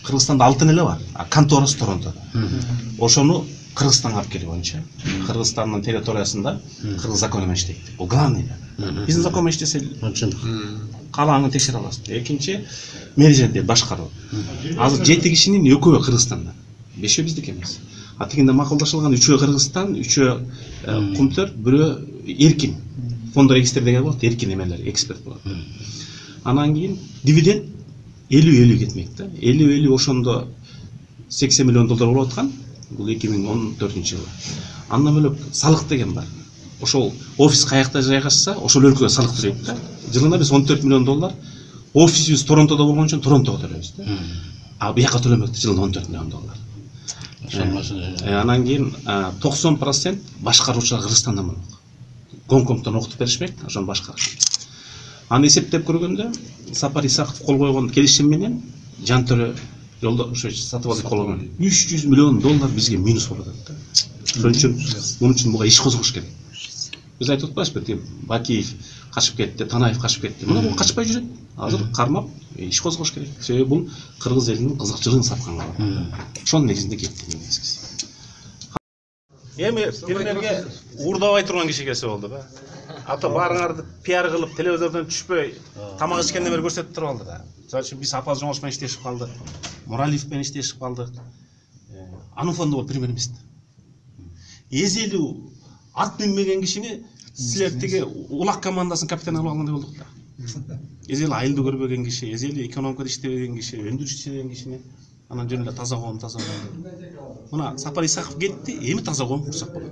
Кыргызстанда алтын эле бар, конторасы Торонтода. Ошону Кыргызстанга алып келип боюнча, Кыргызстандын территориясында кыргыз закону менен иштейт. Бул главный. Биздин закон менен иштесе, каалааңды текшере аласың. Экинчи, менеджмент башкаруу. Азыр 7 кишинин 2-өө Кыргызстанда. 5-өө биздики эмес. А тигинде макулдашылган 3-өө Кыргызстан, 3-өө Кумтөр, 1-өө эркин. Фонд регистр деген болот, эркин эмелер, эксперт болот. Анан кийин дивиденд 50-50 кетмек да. 50-50 ошондо $80 миллион болуп аткан. Бул 2014 жылы. Андан бөлөк салык деген бар. Ошол офис каякта жайгашса, ошол өлкөгө салык төлөйт да. Жылына биз $14 миллион. Офисибиз Торонтодо болгон үчүн Торонтого төлөйбүз да. А бияка төлөмөктү жылына $14 миллион. Анан кийин 90% башкаруучулар Кыргызстандан болот. Гонконгдон окутуп беришмек, ошону башкарат. Аны эсептеп көргөндө Сапар Исаков кол койгон келишим менен Жантөрө жолдо ошо сатып алып койгон $300 миллион бизге минус болуп атат да. Ошон үчүн буга иш козгош керек. Биз айтып атпайбызбы, Бакиев качып кетти, Танаев качып кетти. Мына бул качпай жүрөт. Азыр кармап иш козгош керек. Себеби бул кыргыз элинин кызыкчылыгын сатканга бар. Ошонун негизинде кетти. Эми пирмерге уурдабай турган киши келсе болду да. Ата барыңарды пиар кылып, телевизордон түшпөй, тамак ичкенден бери көрсөтүп туруп алды да. Мисалы үчүн биз Апаз Жоңош менен иштешип калдык. Муралиев менен иштешип калдык. Анын фонду болуп пирмер эмес. Эзелүү ат минбеген кишини силер тиги улак командасынын капитаны кылып алгандай болдук да. Эзели айылды көрбөгөн киши, эзели экономикада иштебеген киши, өндүрүш иштебеген кишини анан жөн эле таза коом. Мына Сапар Исаков кетти, эми таза коом курсак болот.